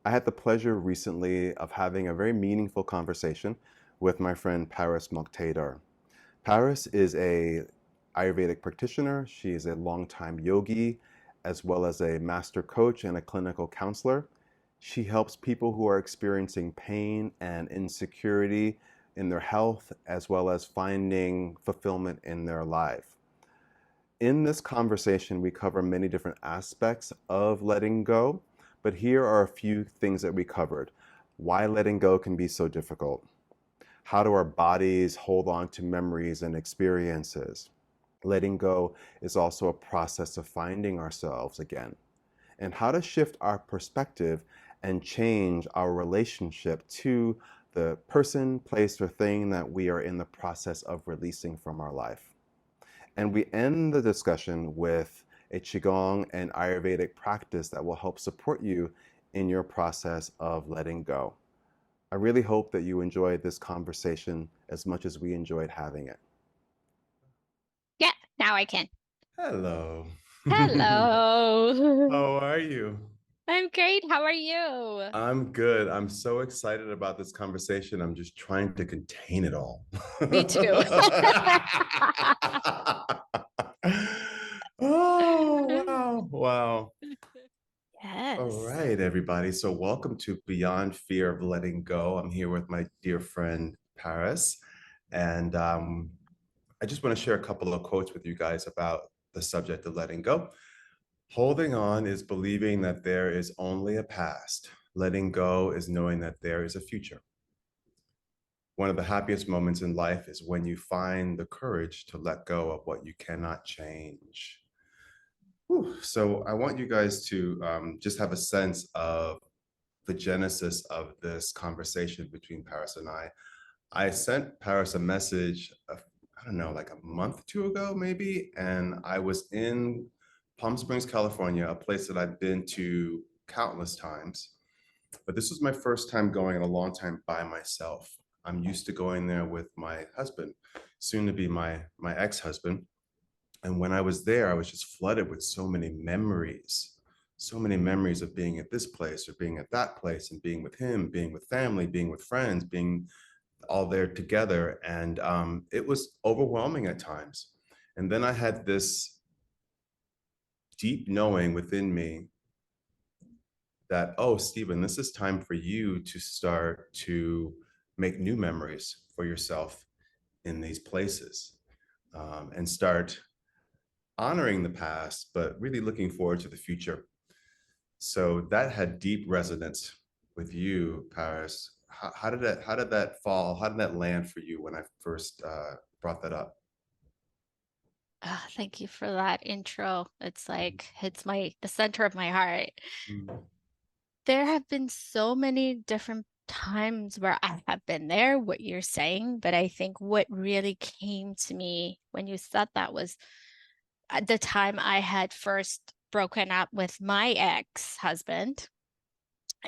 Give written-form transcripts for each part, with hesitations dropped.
I had the pleasure recently of having a very meaningful conversation with my friend Paris Muktadar. Paris is a Ayurvedic practitioner. She is a longtime yogi, as well as a master coach and a clinical counselor. She helps people who are experiencing pain and insecurity in their health, as well as finding fulfillment in their life. In this conversation, we cover many different aspects of letting go, but here are a few things that we covered. Why letting go can be so difficult. How do our bodies hold on to memories and experiences? Letting go is also a process of finding ourselves again. And how to shift our perspective and change our relationship to the person, place, or thing that we are in the process of releasing from our life. And we end the discussion with a Qigong and Ayurvedic practice that will help support you in your process of letting go. I really hope that you enjoyed this conversation as much as we enjoyed having it. Yeah, now I can. Hello. Hello. How are you? I'm great. How are you? I'm good. I'm so excited about this conversation. I'm just trying to contain it all. Me too. Oh, wow. Wow. All Yes. right, everybody. So, welcome to Beyond Fear of Letting Go. I'm here with my dear friend Paris. And I just want to share a couple of quotes with you guys about the subject of letting go. Holding on is believing that there is only a past. Letting go is knowing that there is a future. One of the happiest moments in life is when you find the courage to let go of what you cannot change. Whew. So I want you guys to just have a sense of the genesis of this conversation between Paris and I. I sent Paris a message, I don't know, like a month or two ago, maybe. And I was in Palm Springs, California, a place that I've been to countless times. But this was my first time going in a long time by myself. I'm used to going there with my husband, soon to be my ex-husband. And when I was there, I was just flooded with so many memories of being at this place or being at that place and being with him, being with family, being with friends, being all there together. And it was overwhelming at times. And then I had this deep knowing within me that, oh, Stephen, this is time for you to start to make new memories for yourself in these places and start honoring the past, but really looking forward to the future. So that had deep resonance with you, Paris. How did that fall? How did that land for you when I first brought that up? Thank you for that intro. It's like it's the center of my heart. Mm. There have been so many different times where I have been there, what you're saying, but I think what really came to me when you said that was at the time I had first broken up with my ex-husband.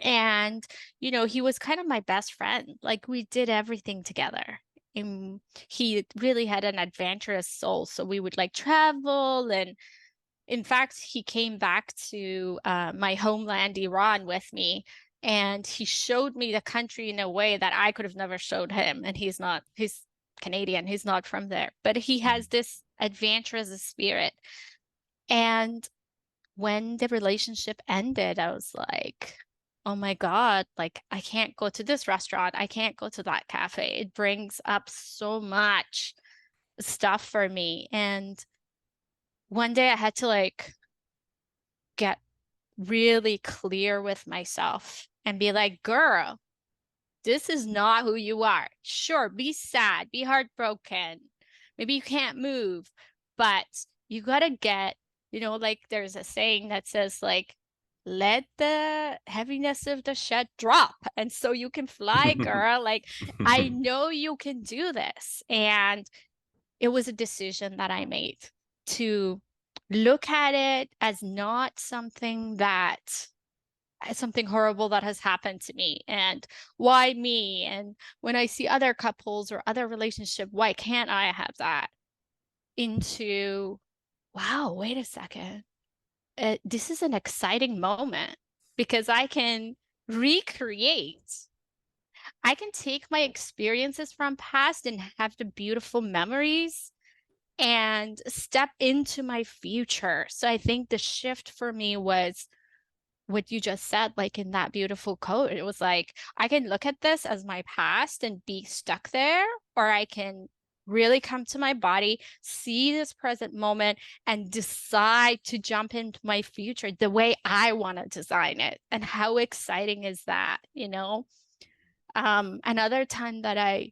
And, he was kind of my best friend. Like we did everything together. And he really had an adventurous soul. So we would like travel. And in fact, he came back to my homeland, Iran, with me. And he showed me the country in a way that I could have never showed him. And he's Canadian, he's not from there, but he has this adventurous spirit. And when the relationship ended, I was like, oh my God, like I can't go to this restaurant. I can't go to that cafe. It brings up so much stuff for me. And one day I had to like get really clear with myself and be like, girl, this is not who you are. Sure, be sad, be heartbroken. Maybe you can't move, but you gotta get, like there's a saying that says like, let the heaviness of the shed drop. And so you can fly, girl. Like, I know you can do this. And it was a decision that I made to look at it as not something horrible that has happened to me and why me, and when I see other couples or other relationship, why can't I have that, into wow, wait a second, this is an exciting moment because I can recreate. I can take my experiences from past and have the beautiful memories and step into my future. So I think the shift for me was what you just said, like in that beautiful quote. It was like, I can look at this as my past and be stuck there, or I can really come to my body, see this present moment, and decide to jump into my future the way I want to design it. And how exciting is that, you know? Another time that I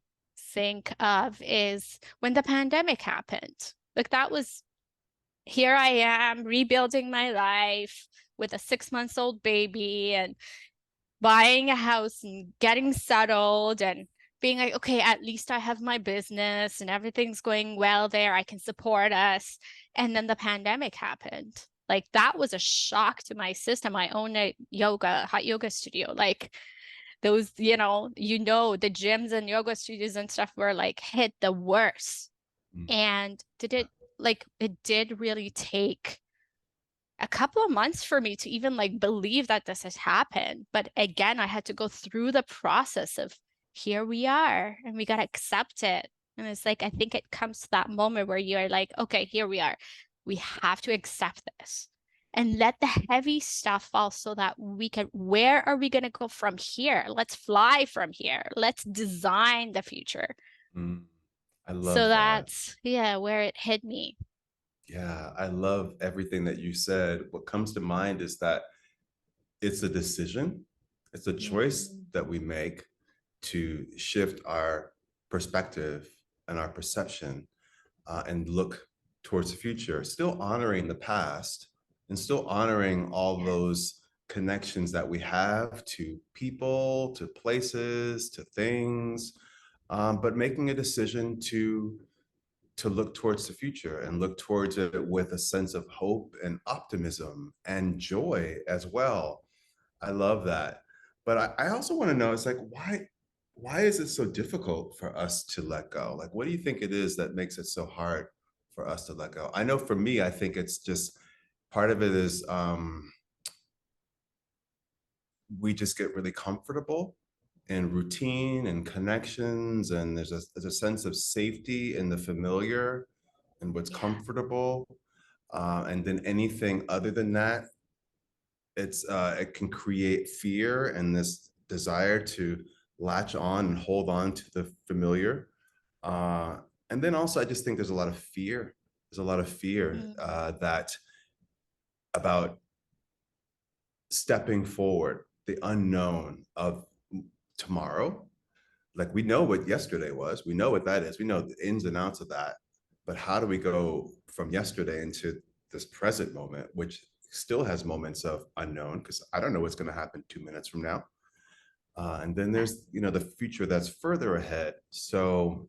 think of is when the pandemic happened. Like that was here I am rebuilding my life with a 6 months old baby and buying a house and getting settled and being like, okay, at least I have my business and everything's going well there. I can support us. And then the pandemic happened. Like that was a shock to my system. I own a hot yoga studio. Like those, the gyms and yoga studios and stuff were like hit the worst. Mm. And it did really take a couple of months for me to even like believe that this has happened. But again, I had to go through the process of here we are and we got to accept it. And it's like, I think it comes to that moment where you're like, okay, here we are. We have to accept this and let the heavy stuff fall so that where are we going to go from here? Let's fly from here. Let's design the future. Mm. I So love that. that's, yeah, where it hit me. Yeah, I love everything that you said. What comes to mind is that it's a decision, it's a choice Mm, that we make to shift our perspective and our perception and look towards the future, still honoring the past and still honoring all yeah, those connections that we have to people, to places, to things, but making a decision to look towards the future and look towards it with a sense of hope and optimism and joy as well. I love that. But I also want to know, it's like, why is it so difficult for us to let go? Like, what do you think it is that makes it so hard for us to let go? I know for me, I think it's just part of it is we just get really comfortable in routine and connections, and there's a sense of safety in the familiar and what's yeah, comfortable. And then anything other than that, it can create fear and this desire to latch on and hold on to the familiar. Uh, and then also, I just think there's a lot of fear. There's a lot of fear mm, that about stepping forward, the unknown of tomorrow. Like we know what yesterday was, we know what that is, we know the ins and outs of that. But how do we go from yesterday into this present moment, which still has moments of unknown because I don't know what's going to happen 2 minutes from now. And then yeah, there's the future that's further ahead. So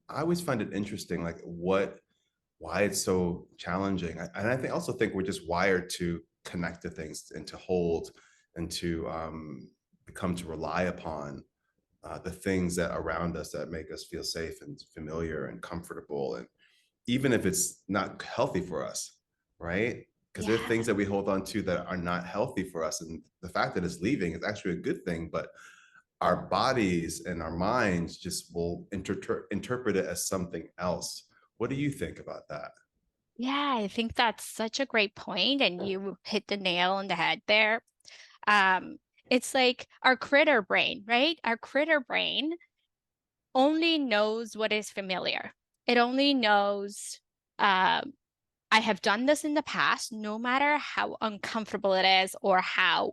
I always find it interesting, like why it's so challenging. And I think also think we're just wired to connect to things and to hold and to become to rely upon the things that around us that make us feel safe and familiar and comfortable, and even if it's not healthy for us, right? Because there are things yeah. that we hold on to that are not healthy for us, and the fact that it's leaving is actually a good thing. But our bodies and our minds just will interpret it as something else. What do you think about that? Yeah, I think that's such a great point, and you hit the nail on the head there. Um, it's like our critter brain, right? Our critter brain only knows what is familiar. It only knows, um, I have done this in the past, no matter how uncomfortable it is or how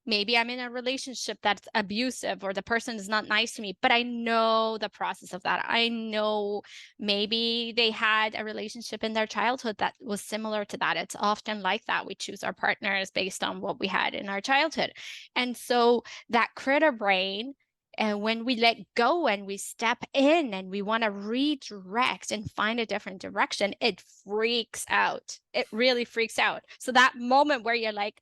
maybe I'm in a relationship that's abusive or the person is not nice to me, but I know the process of that. I know maybe they had a relationship in their childhood that was similar to that. It's often like that. We choose our partners based on what we had in our childhood. And so that critter brain, and when we let go and we step in and we want to redirect and find a different direction, it freaks out. It really freaks out. So that moment where you're like,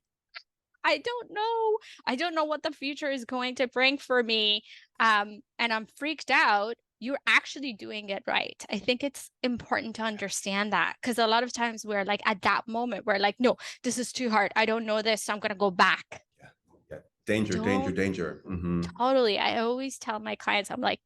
I don't know. I don't know what the future is going to bring for me. And I'm freaked out. You're actually doing it right. I think it's important to understand that because a lot of times we're like at that moment, we're like, no, this is too hard. I don't know this. So I'm going to go back. Yeah, yeah. Danger, danger, Don't danger. totally. I always tell my clients, I'm like,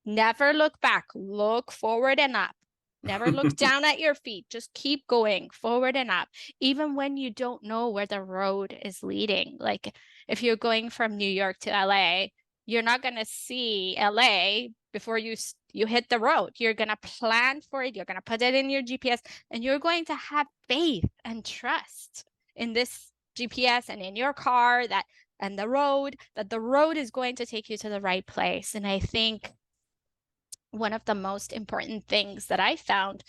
never look back, look forward and up. Never look down at your feet. Just keep going forward and up, even when you don't know where the road is leading. Like if you're going from New York to LA, you're not going to see LA before you hit the road. You're going to plan for it. You're going to put it in your GPS, and you're going to have faith and trust in this GPS and in your car that and the road, that the road is going to take you to the right place. And I think one of the most important things that I found,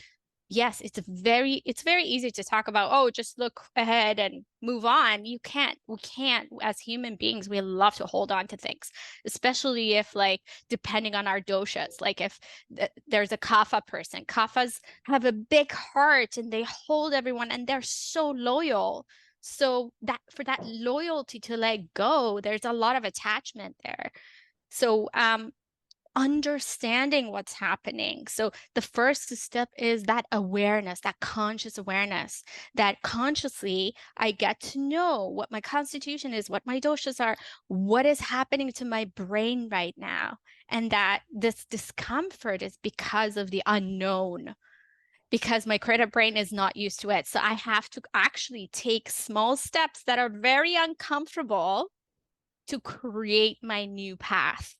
yes, it's very easy to talk about, oh, just look ahead and move on. We can't, as human beings, we love to hold on to things, especially if, like, depending on our doshas, like if there's a kapha person, kaphas have a big heart and they hold everyone and they're so loyal. So that for that loyalty to let go, there's a lot of attachment there. So understanding what's happening. So the first step is that awareness, that conscious awareness, that consciously I get to know what my constitution is, what my doshas are, what is happening to my brain right now. And that this discomfort is because of the unknown, because my creative brain is not used to it. So I have to actually take small steps that are very uncomfortable to create my new path.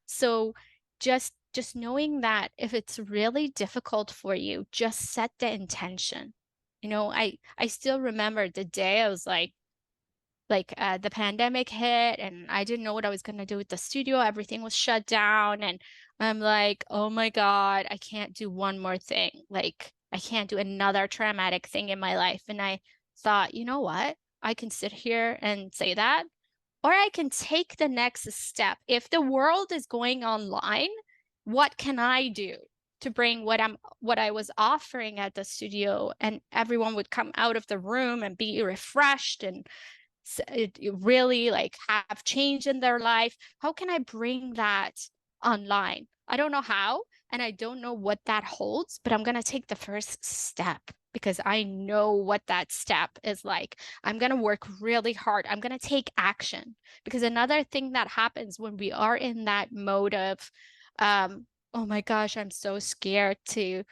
So just knowing that if it's really difficult for you, just set the intention. I still remember the day I was the pandemic hit and I didn't know what I was going to do with the studio. Everything was shut down and I'm like, "Oh my God, I can't do one more thing. Like I can't do another traumatic thing in my life." And I thought, "You know what? I can sit here and say that, or I can take the next step. If the world is going online, what can I do to bring what I was offering at the studio, and everyone would come out of the room and be refreshed and really like have change in their life? How can I bring that online? I don't know how, and I don't know what that holds, but I'm going to take the first step because I know what that step is like. I'm going to work really hard. I'm going to take action, because another thing that happens when we are in that mode of, oh my gosh, I'm so scared to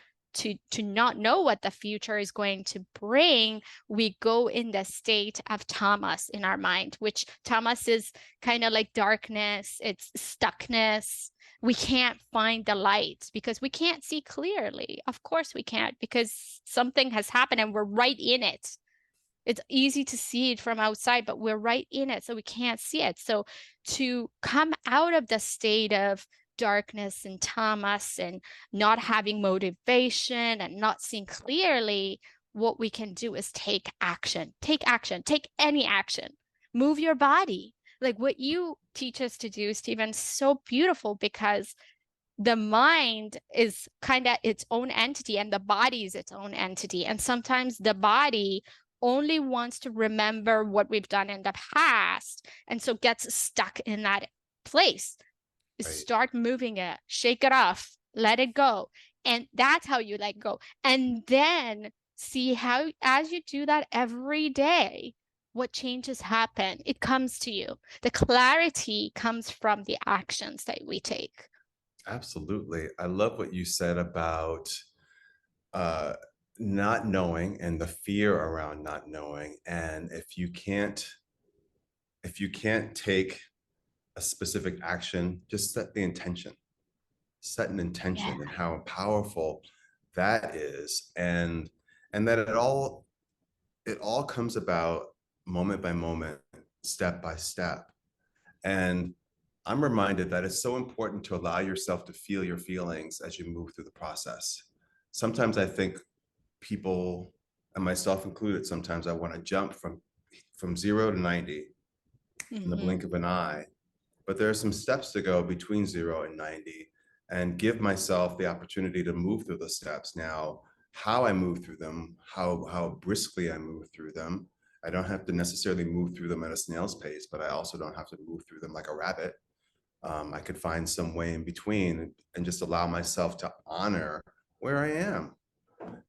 not know what the future is going to bring, we go in the state of tamas in our mind, which tamas is kind of like darkness, it's stuckness. We can't find the light because we can't see clearly. Of course we can't, because something has happened and we're right in it. It's easy to see it from outside, but we're right in it, so we can't see it. So to come out of the state of darkness and tamas and not having motivation and not seeing clearly, what we can do is take action. Take action. Take any action. Move your body. Like what you teach us to do, Stephen, so beautiful, because the mind is kind of its own entity and the body is its own entity. And sometimes the body only wants to remember what we've done in the past, and so gets stuck in that place. Right. Start moving it, shake it off, let it go. And that's how you let go. And then see how, as you do that every day, what changes happen. It comes to you. The clarity comes from the actions that we take. Absolutely. I love what you said about uh, not knowing and the fear around not knowing. And if you can't take a specific action, just set the intention. Set an Yeah. intention and how powerful that is. And that it all comes about moment by moment, step by step. And I'm reminded that it's so important to allow yourself to feel your feelings as you move through the process. Sometimes I think people, and myself included, sometimes I want to jump from 0 to 90 in the Mm-hmm. blink of an eye. But there are some steps to go between 0 and 90, and give myself the opportunity to move through the steps. Now, how I move through them, how briskly I move through them. I don't have to necessarily move through them at a snail's pace, but I also don't have to move through them like a rabbit. I could find some way in between and just allow myself to honor where I am,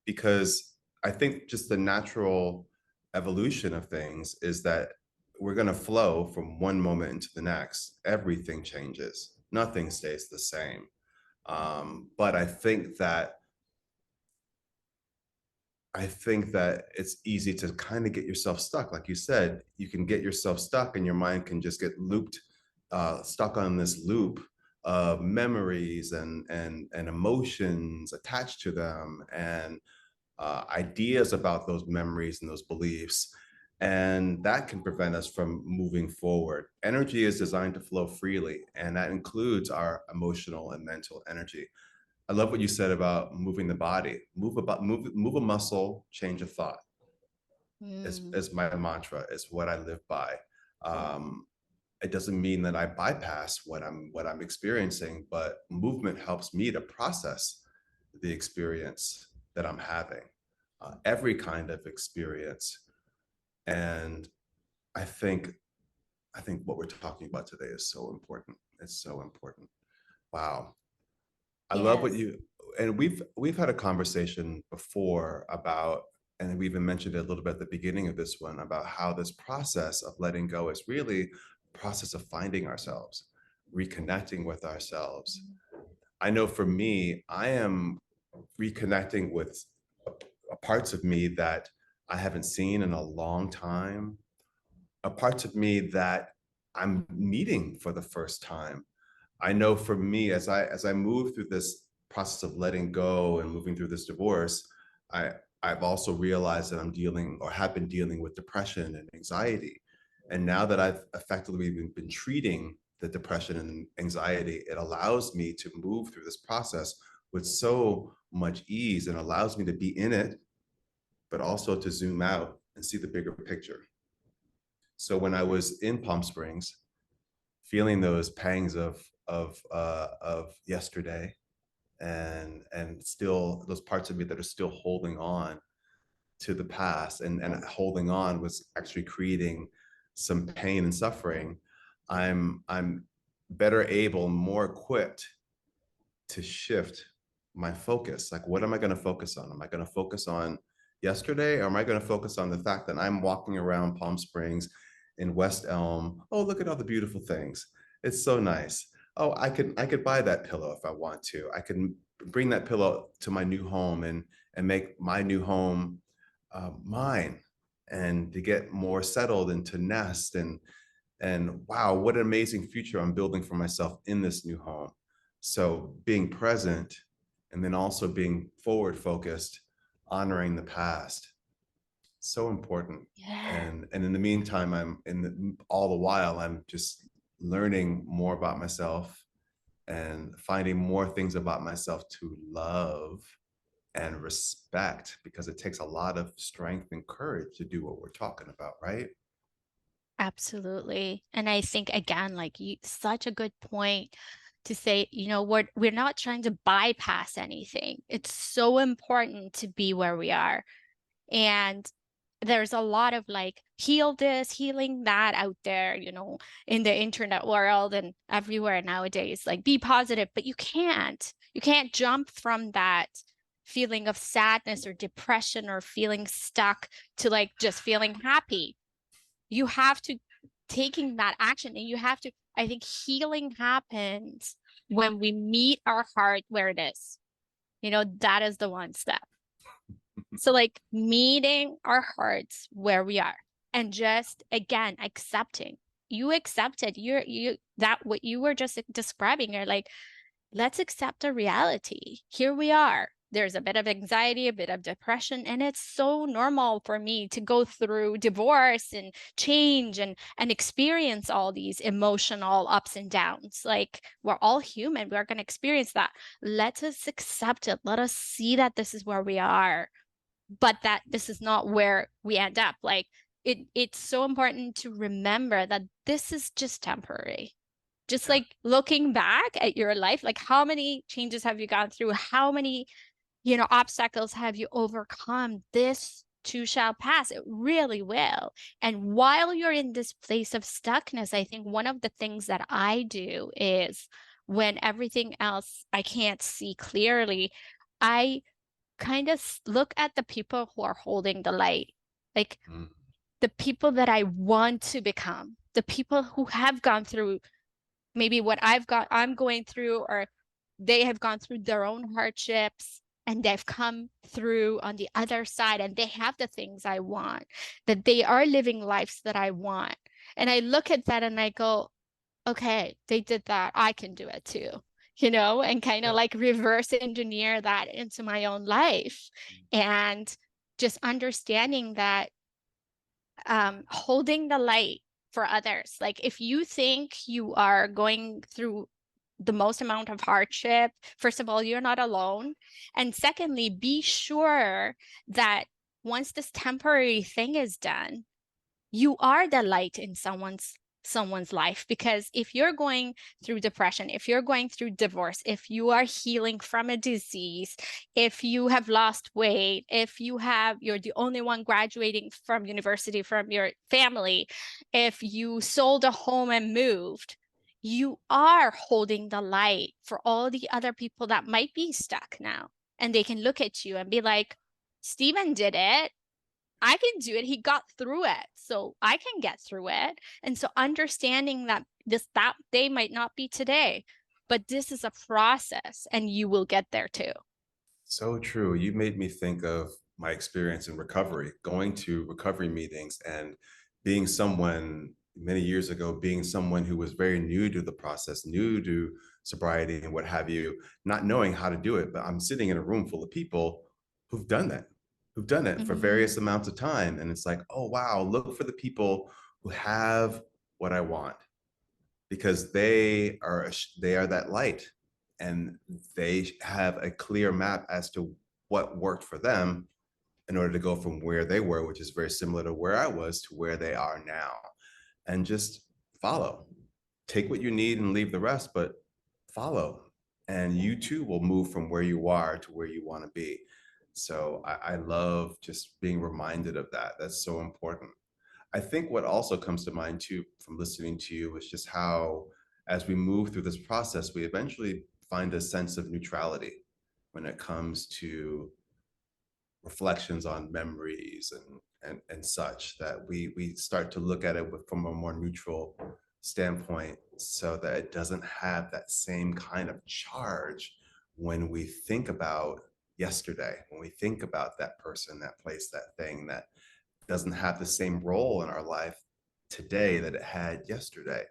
because I think just the natural evolution of things is that we're going to flow from one moment into the next. Everything changes, nothing stays the same. But I think that it's easy to kind of get yourself stuck. Like you said, you can get yourself stuck and your mind can just get looped, stuck on this loop of memories and emotions attached to them, and ideas about those memories and those beliefs. And that can prevent us from moving forward. Energy is designed to flow freely, and that includes our emotional and mental energy. I love what you said about moving the body. Move a muscle, change a thought. Mm, Is my mantra. Is what I live by. Um, it doesn't mean that I bypass what I'm experiencing, but movement helps me to process the experience that I'm having, every kind of experience. And I think I think what we're talking about today is so important. It's so important. Wow. I love what yes. you and we've had a conversation before about, and we even mentioned it a little bit at the beginning of this one, about how this process of letting go is really a process of finding ourselves, reconnecting with ourselves. I know for me, I am reconnecting with parts of me that I haven't seen in a long time, parts of me that I'm meeting for the first time. I know for me, as I move through this process of letting go and moving through this divorce, I I've also realized that I'm dealing or have been dealing with depression and anxiety. And now that I've effectively been treating the depression and anxiety, it allows me to move through this process with so much ease and allows me to be in it, but also to zoom out and see the bigger picture. So when I was in Palm Springs, feeling those pangs of yesterday, and still those parts of me that are still holding on to the past, and holding on was actually creating some pain and suffering. I'm better able, more equipped to shift my focus. Like, what am I going to focus on? Am I going to focus on yesterday, or am I going to focus on the fact that I'm walking around Palm Springs in West Elm? Oh, look at all the beautiful things. It's so nice. Oh, I could buy that pillow if I want to. I can bring that pillow to my new home and make my new home mine, and to get more settled and to nest, and wow, what an amazing future I'm building for myself in this new home. So being present, and then also being forward focused, honoring the past, so important. Yeah. And in the meantime, all the while I'm just learning more about myself and finding more things about myself to love and respect, because it takes a lot of strength and courage to do what we're talking about, right? Absolutely. And I think again, like you, such a good point to say, we're not trying to bypass anything. It's so important to be where we are. And there's a lot of like heal this, healing that out there, in the internet world and everywhere nowadays. Like be positive, but you can't. You can't jump from that feeling of sadness or depression or feeling stuck to like just feeling happy. You have to taking that action, and you have to, I think healing happens when we meet our heart where it is. That is the one step. So like meeting our hearts where we are, and just again accepting. You accepted you that what you were just describing. You're like, let's accept a reality. Here we are. There's a bit of anxiety, a bit of depression, and it's so normal for me to go through divorce and change and experience all these emotional ups and downs. Like we're all human. We're going to experience that. Let us accept it. Let us see that this is where we are, but that this is not where we end up. Like it's so important to remember that this is just temporary. Just Yeah. like looking back at your life, like how many changes have you gone through? How many, obstacles have you overcome? This too shall pass. It really will. And while you're in this place of stuckness, I think one of the things that I do is when everything else I can't see clearly, I kind of look at the people who are holding the light. Like, Mm. the people that I want to become, the people who have gone through maybe what I'm going through, or they have gone through their own hardships and they've come through on the other side and they have the things I want, that they are living lives that I want. And I look at that and I go, okay, they did that. I can do it too, and kind of Yeah. like reverse engineer that into my own life. And just understanding that holding the light for others. Like if you think you are going through the most amount of hardship, first of all, you're not alone. And secondly, be sure that once this temporary thing is done, you are the light in someone's life, because if you're going through depression, if you're going through divorce, if you are healing from a disease, if you have lost weight, if you're the only one graduating from university from your family, if you sold a home and moved, you are holding the light for all the other people that might be stuck now, and they can look at you and be like, Stephen did it, I can do it. He got through it. So I can get through it. And so understanding that that day might not be today, but this is a process and you will get there too. So true. You made me think of my experience in recovery, going to recovery meetings and being someone many years ago, being someone who was very new to the process, new to sobriety and what have you, not knowing how to do it. But I'm sitting in a room full of people who've done that, who've done it for Mm-hmm. various amounts of time. And it's like, oh, wow, look for the people who have what I want, because they are that light, and they have a clear map as to what worked for them in order to go from where they were, which is very similar to where I was, to where they are now. And just follow, take what you need and leave the rest, but follow, and you too will move from where you are to where you want to be. So I love just being reminded of that. That's so important. I think what also comes to mind too from listening to you is just how, as we move through this process, we eventually find a sense of neutrality when it comes to reflections on memories and such, that we start to look at it from a more neutral standpoint, so that it doesn't have that same kind of charge when we think about yesterday, when we think about that person, that place, that thing, that doesn't have the same role in our life today that it had yesterday.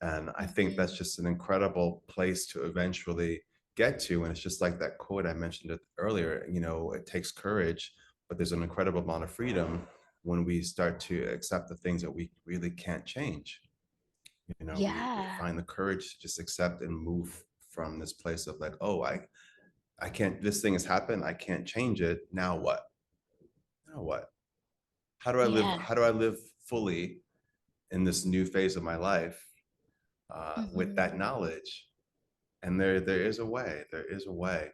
And I think that's Mm-hmm. just an incredible place to eventually get to. And it's just like that quote I mentioned it earlier, it takes courage, but there's an incredible amount of freedom when we start to accept the things that we really can't change. We Yeah. find the courage to just accept and move from this place of like, oh, I can't, this thing has happened, I can't change it. Now what? Now what? Yeah. How do I live fully in this new phase of my life, with Mm-hmm. that knowledge? And there is a way. There is a way.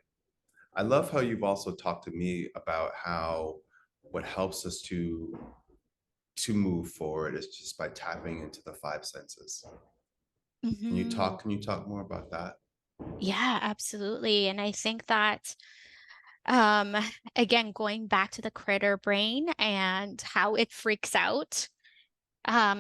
I love how you've also talked to me about how what helps us to move forward is just by tapping into the five senses. Mm-hmm. Can you talk more about that? Yeah, absolutely. And I think that um again, going back to the critter brain and how it freaks out.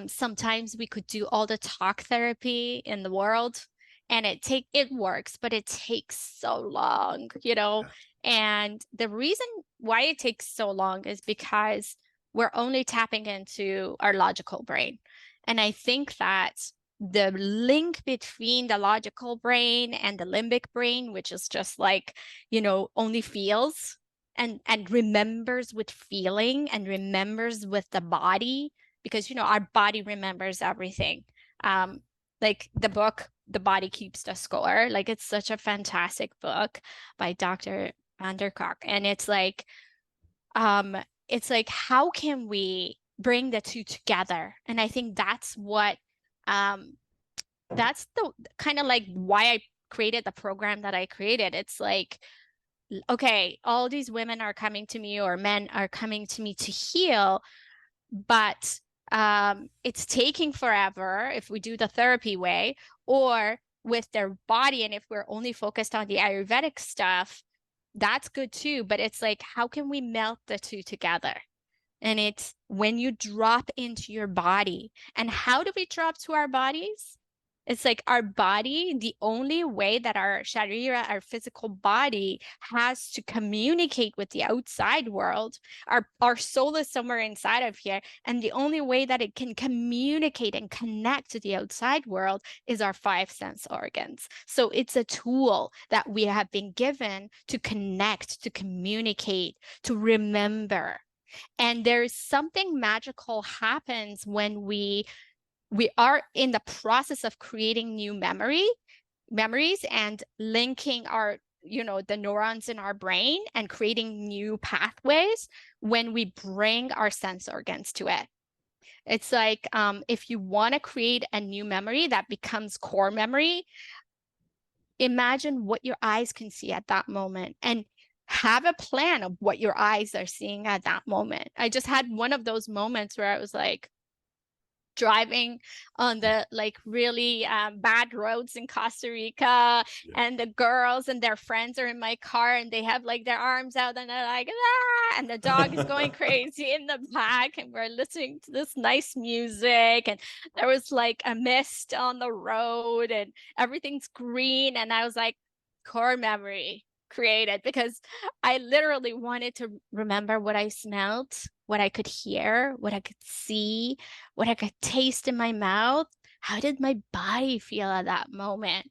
Sometimes we could do all the talk therapy in the world and it works, but it takes so long, Yeah. And the reason why it takes so long is because we're only tapping into our logical brain. And I think that the link between the logical brain and the limbic brain, which is just like, only feels and remembers with feeling and remembers with the body, because our body remembers everything. Um, like the book, The Body Keeps the Score. Like it's such a fantastic book by Dr. Van der Kolk. And um, it's like how can we bring the two together? And I think um that's the kind of like why I created the program that I created. It's like, okay, all these women are coming to me or men are coming to me to heal, but it's taking forever if we do the therapy way or with their body. And if we're only focused on the Ayurvedic stuff, that's good too. But it's like, how can we melt the two together? And it's when you drop into your body. And how do we drop to our bodies? It's like our body, the only way that our sharira, our physical body, has to communicate with the outside world. Our soul is somewhere inside of here. And the only way that it can communicate and connect to the outside world is our five sense organs. So it's a tool that we have been given to connect, to communicate, to remember. And there's something magical happens when we are in the process of creating new memories and linking our the neurons in our brain and creating new pathways when we bring our sense organs to it. It's like if you want to create a new memory that becomes core memory, imagine what your eyes can see at that moment and have a plan of what your eyes are seeing at that moment. I just had one of those moments where I was like driving on the like really bad roads in Costa Rica, Yeah. and the girls and their friends are in my car and they have like their arms out and they're like ah! And the dog is going crazy in the back and we're listening to this nice music, and there was like a mist on the road and everything's green, and I was like, core memory created, because I literally wanted to remember what I smelled, what I could hear, what I could see, what I could taste in my mouth. How did my body feel at that moment?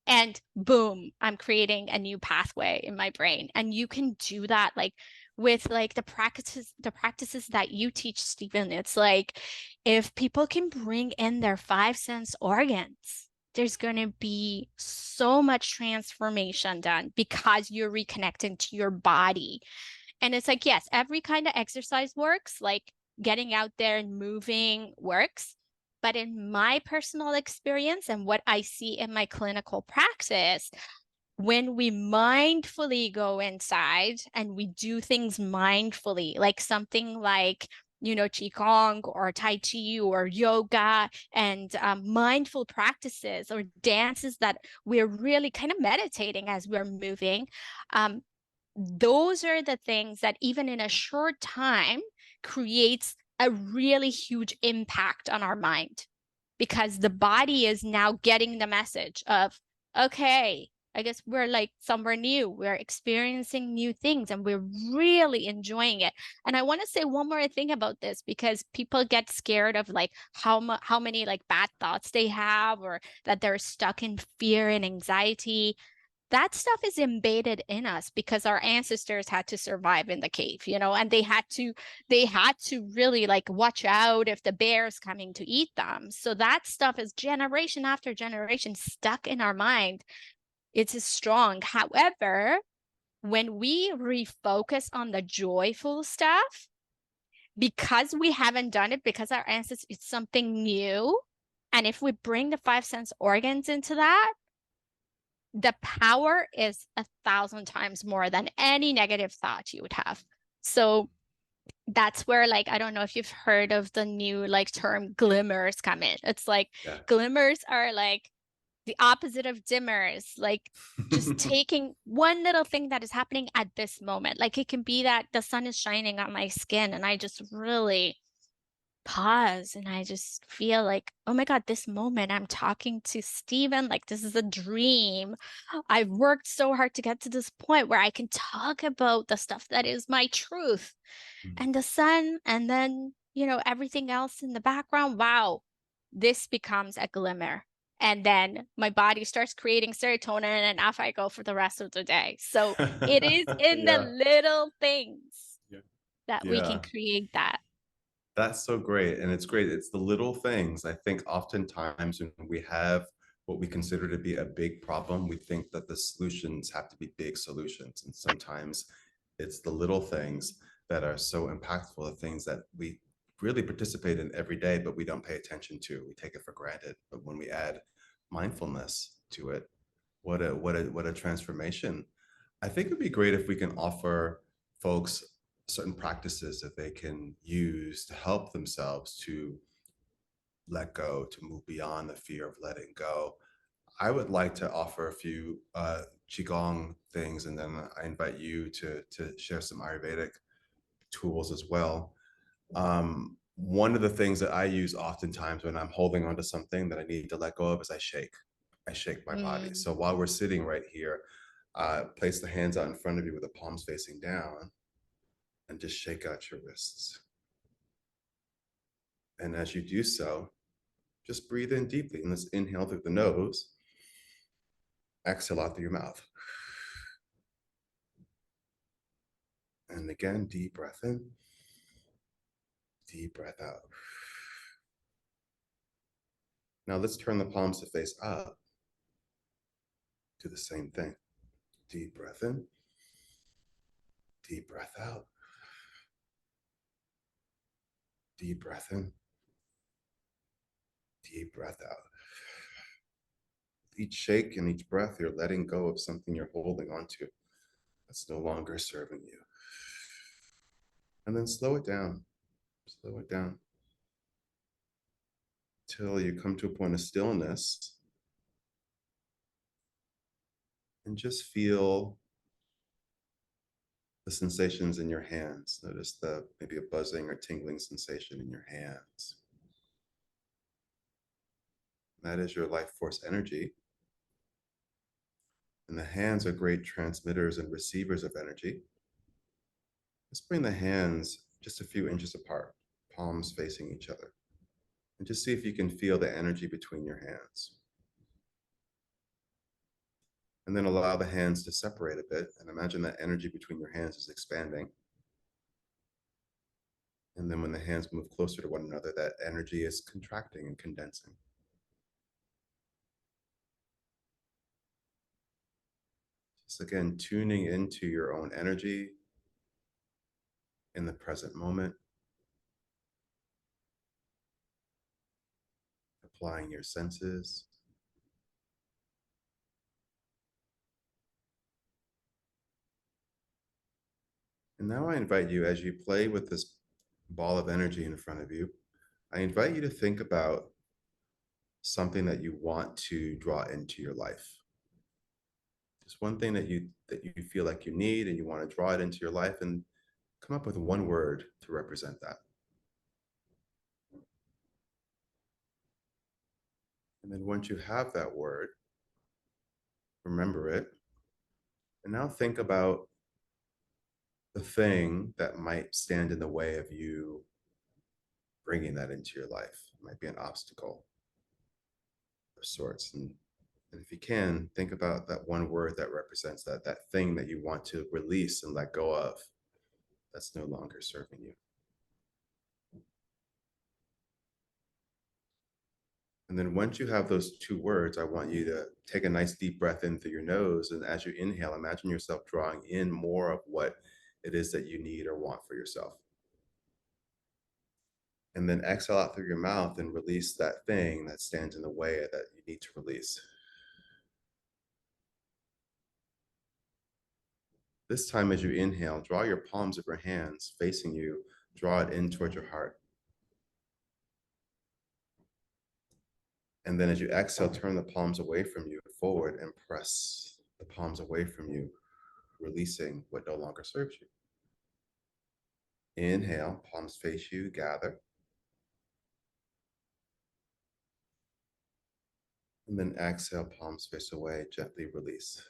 And boom, I'm creating a new pathway in my brain. And you can do that like with like the practices that you teach, Stephen. It's like if people can bring in their five sense organs, there's going to be so much transformation done because you're reconnecting to your body. And it's like, yes, every kind of exercise works, like getting out there and moving works. But in my personal experience and what I see in my clinical practice, when we mindfully go inside and we do things mindfully, like something like, Qigong or Tai Chi or yoga and mindful practices or dances that we're really kind of meditating as we're moving, um, those are the things that even in a short time creates a really huge impact on our mind, because the body is now getting the message of, okay, I guess we're like somewhere new. We're experiencing new things and we're really enjoying it. And I want to say one more thing about this, because people get scared of like how many like bad thoughts they have, or that they're stuck in fear and anxiety. That stuff is embedded in us because our ancestors had to survive in the cave, and they had to really like watch out if the bear's coming to eat them. So that stuff is generation after generation stuck in our mind. It's strong. However, when we refocus on the joyful stuff, because we haven't done it, because our ancestors, it's something new. And if we bring the five sense organs into that, the power is 1,000 times more than any negative thought you would have. So that's where, like, I don't know if you've heard of the new like term glimmers come in. It's like Yeah. glimmers are like the opposite of dimmers, like just taking one little thing that is happening at this moment. Like it can be that the sun is shining on my skin and I just really pause and I just feel like, oh my God, this moment I'm talking to Steven, like this is a dream. I've worked so hard to get to this point where I can talk about the stuff that is my truth and the sun, and then, everything else in the background. Wow, this becomes a glimmer. And then my body starts creating serotonin and off I go for the rest of the day. So it is in the Yeah. little things Yeah. that we can Yeah. create that. That's so great. And it's great. It's the little things. I think oftentimes when we have what we consider to be a big problem, we think that the solutions have to be big solutions. And sometimes it's the little things that are so impactful, the things that we really participate in every day, but we don't pay attention to. We take it for granted. But when we add mindfulness to it, what a transformation. I think it'd be great if we can offer folks certain practices that they can use to help themselves to let go, to move beyond the fear of letting go. I would like to offer a few qigong things, and then I invite you to share some Ayurvedic tools as well. One of the things that I use oftentimes when I'm holding onto something that I need to let go of is I shake. I shake my body. Mm, So while we're sitting right here, place the hands out in front of you with the palms facing down and just shake out your wrists. And as you do so, just breathe in deeply and let's inhale through the nose, exhale out through your mouth. And again, deep breath in, deep breath out. Now let's turn the palms to face up. Do the same thing. Deep breath in, deep breath out, deep breath in, deep breath out. Each shake and each breath, you're letting go of something you're holding onto that's no longer serving you. And then slow it down till you come to a point of stillness and just feel the sensations in your hands. Notice the maybe a buzzing or tingling sensation in your hands. That is your life force energy. And the hands are great transmitters and receivers of energy. Let's bring the hands just a few inches apart, palms facing each other. And just see if you can feel the energy between your hands. And then allow the hands to separate a bit and imagine that energy between your hands is expanding. And then when the hands move closer to one another, that energy is contracting and condensing. Just again, tuning into your own energy in the present moment, applying your senses. And now I invite you, as you play with this ball of energy in front of you, I invite you to think about something that you want to draw into your life. Just one thing that you feel like you need and you want to draw it into your life and come up with one word to represent that. And then once you have that word, remember it. And now think about the thing that might stand in the way of you bringing that into your life. It might be an obstacle of sorts. And if you can, think about that one word that represents that thing that you want to release and let go of that's no longer serving you. And then once you have those two words, I want you to take a nice deep breath in through your nose. And as you inhale, imagine yourself drawing in more of what it is that you need or want for yourself. And then exhale out through your mouth and release that thing that stands in the way that you need to release. This time, as you inhale, draw your palms of your hands facing you, draw it in towards your heart. And then as you exhale, turn the palms away from you forward and press the palms away from you, releasing what no longer serves you. Inhale, palms face you, gather. And then exhale, palms face away, gently release.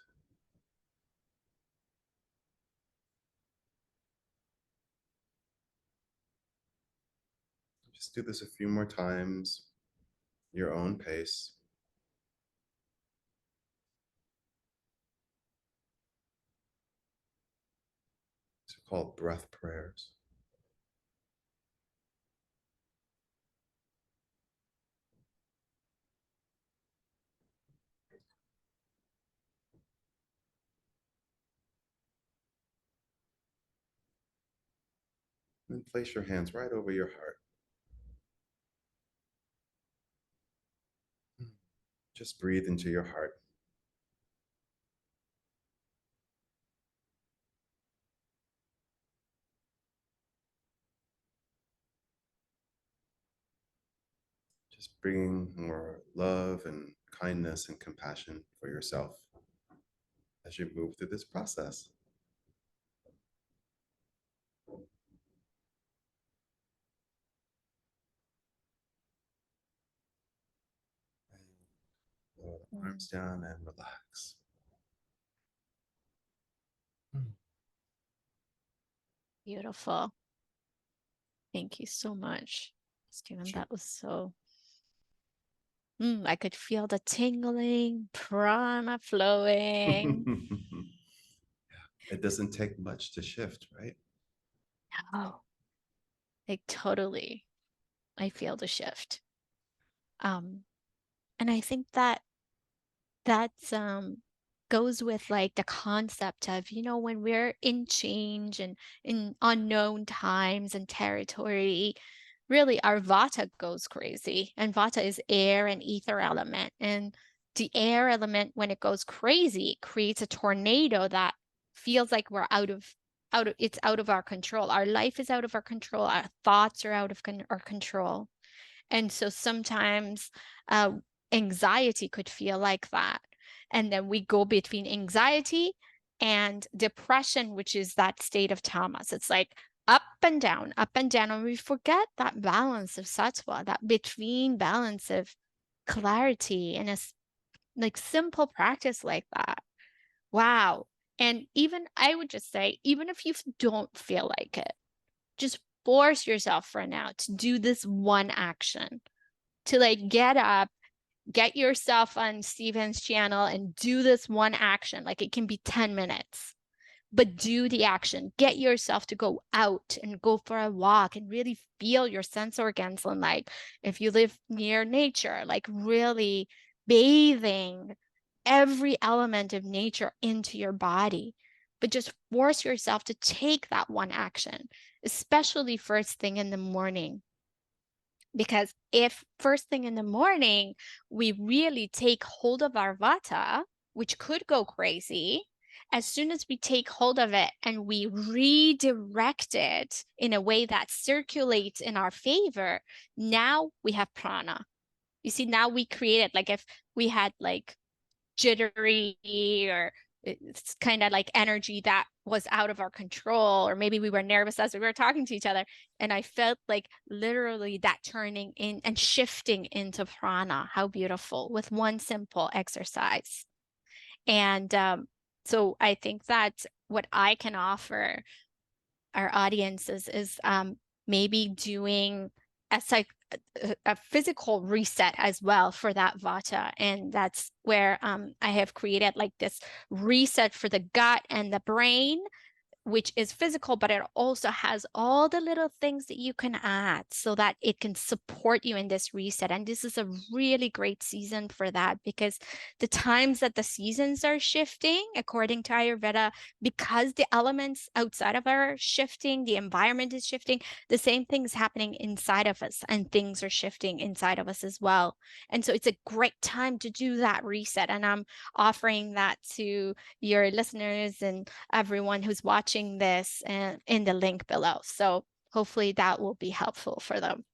Just do this a few more times, your own pace. These are called breath prayers. And then place your hands right over your heart. Just breathe into your heart. Just bringing more love and kindness and compassion for yourself as you move through this process. Arms down and relax. Mm. Beautiful. Thank you so much, Stephen. Sure. That was so, I could feel the tingling, prana flowing. It doesn't take much to shift, right? Oh, like totally. I feel the shift. Um, and I think that that's goes with like the concept of, when we're in change and in unknown times and territory, really our vata goes crazy. And vata is air and ether element. And the air element, when it goes crazy, creates a tornado that feels like we're it's out of our control. Our life is out of our control. Our thoughts are out of our control. And so sometimes uh, anxiety could feel like that. And then we go between anxiety and depression, which is that state of tamas. It's like up and down, up and down. And we forget that balance of sattva, that between balance of clarity and a like simple practice like that. Wow. And even I would just say, even if you don't feel like it, just force yourself for now to do this one action, to like get up, get yourself on Steven's channel and do this one action. Like it can be 10 minutes, but do the action. Get yourself to go out and go for a walk and really feel your sense organs. And like if you live near nature, like really bathing every element of nature into your body. But just force yourself to take that one action, especially first thing in the morning. Because if first thing in the morning, we really take hold of our vata, which could go crazy, as soon as we take hold of it and we redirect it in a way that circulates in our favor, now we have prana. You see, now we created, like if we had like jittery or it's kind of like energy that was out of our control, or maybe we were nervous as we were talking to each other. And I felt like literally that turning in and shifting into prana. How beautiful with one simple exercise. And so I think that what I can offer our audiences is maybe doing a a physical reset as well for that vata. And that's where I have created like this reset for the gut and the brain, which is physical, but it also has all the little things that you can add so that it can support you in this reset. And this is a really great season for that, because the times that the seasons are shifting, according to Ayurveda, because the elements outside of our shifting, the environment is shifting, the same thing's happening inside of us, and things are shifting inside of us as well. And so it's a great time to do that reset. And I'm offering that to your listeners and everyone who's watching this and in the link below. So hopefully that will be helpful for them.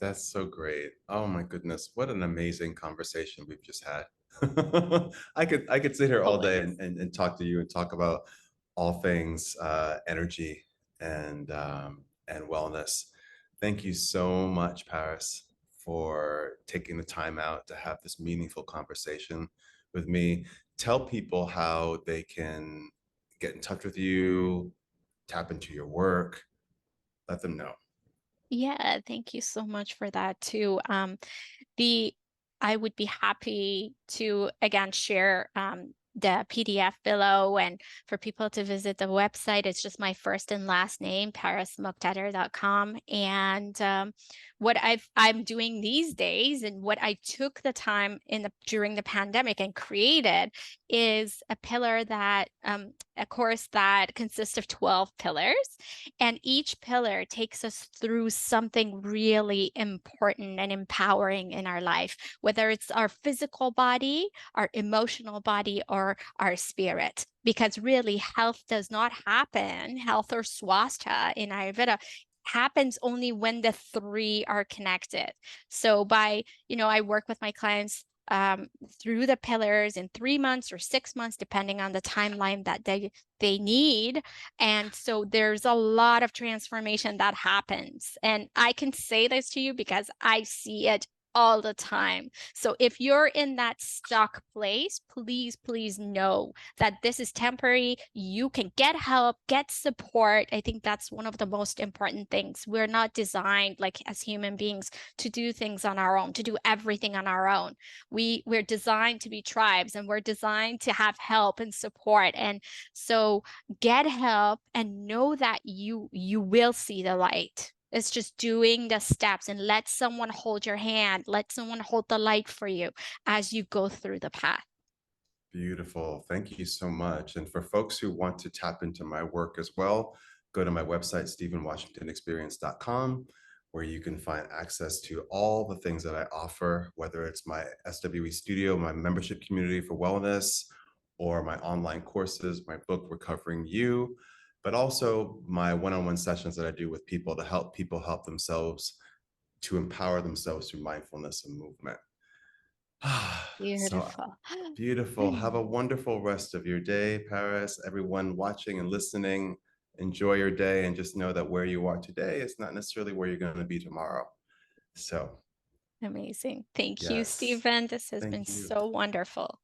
That's so great. Oh my goodness, what an amazing conversation we've just had. I could sit here all day Always. and talk to you and talk about all things energy and wellness. Thank you so much, Paris, for taking the time out to have this meaningful conversation with me. Tell people how they can get in touch with you, tap into your work, let them know. Yeah, thank you so much for that too. The I would be happy to again share the PDF below, and for people to visit the website. It's just my first and last name, parismuqtadir.com. And what I'm doing these days, and what I took the time during the pandemic and created, is a pillar that a course that consists of 12 pillars, and each pillar takes us through something really important and empowering in our life, whether it's our physical body, our emotional body, or our spirit. Because really, health does not happen, health or swastha in Ayurveda happens only when the three are connected. So I work with my clients through the pillars in 3 months or 6 months, depending on the timeline that they need. And so there's a lot of transformation that happens. And I can say this to you because I see it all the time. So if you're in that stuck place, please, please know that this is temporary. You can get help, get support. I think that's one of the most important things. We're not designed, like as human beings, to do things on our own, to do everything on our own. We're designed to be tribes, and we're designed to have help and support. And so get help and know that you will see the light. It's just doing the steps, and let someone hold your hand, let someone hold the light for you as you go through the path. Beautiful. Thank you so much. And for folks who want to tap into my work as well, go to my website, stephenwashingtonexperience.com, where you can find access to all the things that I offer, whether it's my SWE studio, my membership community for wellness, or my online courses, my book, Recovering You, but also my one-on-one sessions that I do with people to help people help themselves, to empower themselves through mindfulness and movement. So Beautiful. beautiful. Have a wonderful rest of your day, Paris. Everyone watching and listening, enjoy your day, and just know that where you are today is not necessarily where you're going to be tomorrow. So, Amazing. Thank you, yes, Stephen. This has been thank you. so wonderful.